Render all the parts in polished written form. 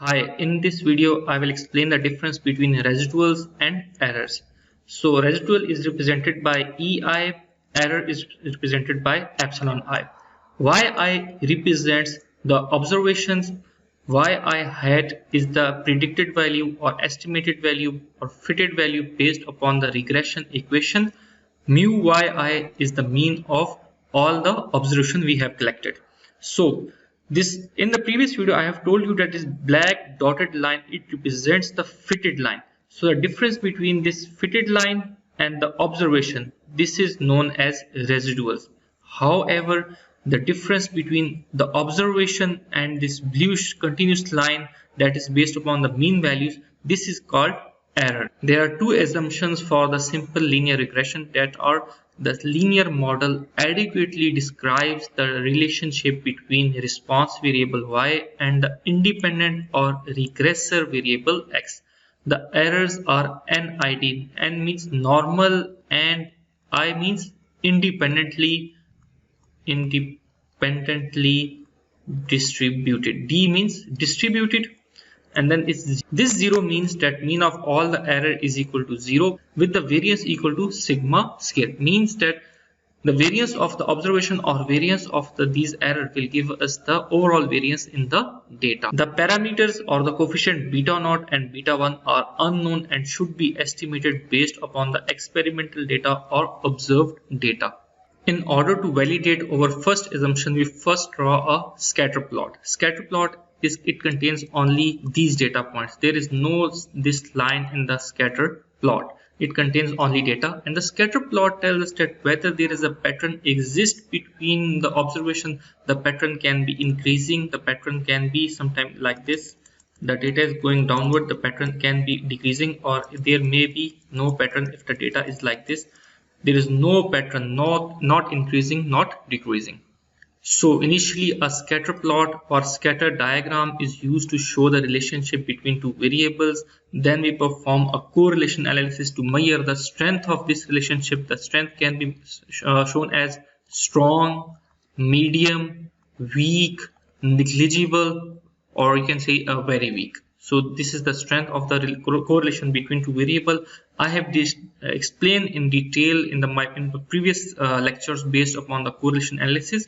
Hi, in this video I will explain the difference between residuals and errors. So residual is represented by EI, error is represented by epsilon I. Yi represents the observations, yi hat is the predicted value or estimated value or fitted value based upon the regression equation. Mu yi is the mean of all the observation we have collected. So this in the previous video I have told you that this black dotted line, it represents the fitted line. So the difference between this fitted line and the observation, this is known as residuals. However, the difference between the observation and this bluish continuous line that is based upon the mean values, this is called error. There are two assumptions for the simple linear regression, that are the linear model adequately describes the relationship between response variable y and the independent or regressor variable x. The errors are NID. N means normal and I means independently distributed. D means distributed. And then this 0 means that mean of all the error is equal to 0 with the variance equal to sigma square. Means that the variance of the observation or variance of these error will give us the overall variance in the data. The parameters or the coefficient beta naught and beta 1 are unknown and should be estimated based upon the experimental data or observed data. In order to validate our first assumption, we first draw a scatter plot. Scatter plot it contains only these data points. There is no this line in the scatter plot. It contains only data, and the scatter plot tells us that whether there is a pattern exists between the observation. The pattern can be increasing, the pattern can be sometimes like this, the data is going downward, the pattern can be decreasing, or there may be no pattern if the data is like this. There is no pattern, not increasing, not decreasing. So initially a scatter plot or scatter diagram is used to show the relationship between two variables. Then we perform a correlation analysis to measure the strength of this relationship. The strength can be shown as strong, medium, weak, negligible, or you can say very weak. So this is the strength of the correlation between two variables. I have explained in detail in the previous lectures based upon the correlation analysis.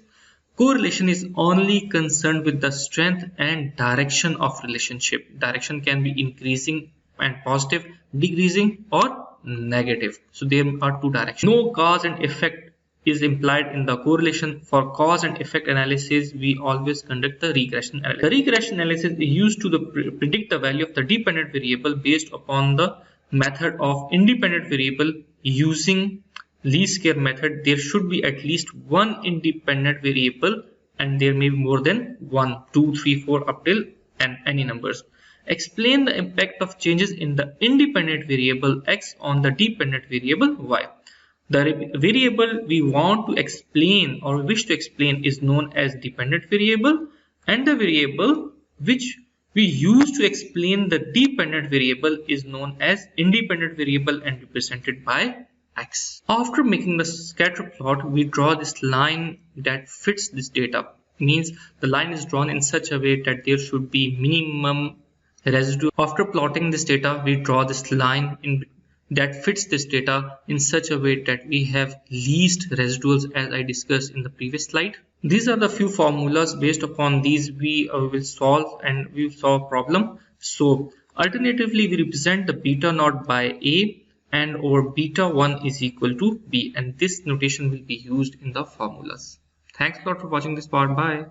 Correlation is only concerned with the strength and direction of relationship. Direction can be increasing and positive, decreasing or negative. So there are two directions. No cause and effect is implied in the correlation. For cause and effect analysis, we always conduct the regression analysis. The regression analysis is used to predict the value of the dependent variable based upon the method of independent variable. Using least square method, there should be at least one independent variable, and there may be more than 1, 2, 3, 4 up till and any numbers. Explain the impact of changes in the independent variable x on the dependent variable y. The variable we want to explain or wish to explain is known as dependent variable, and the variable which we use to explain the dependent variable is known as independent variable and represented by x. After making the scatter plot, we draw this line that fits this data. Means the line is drawn in such a way that there should be minimum residue. After plotting this data, we draw this line that fits this data in such a way that we have least residuals, as I discussed in the previous slide. These are the few formulas. Based upon these, we will solve problem. So alternatively, we represent the beta naught by a, and over beta 1 is equal to b, and this notation will be used in the formulas. Thanks a lot for watching this part. Bye.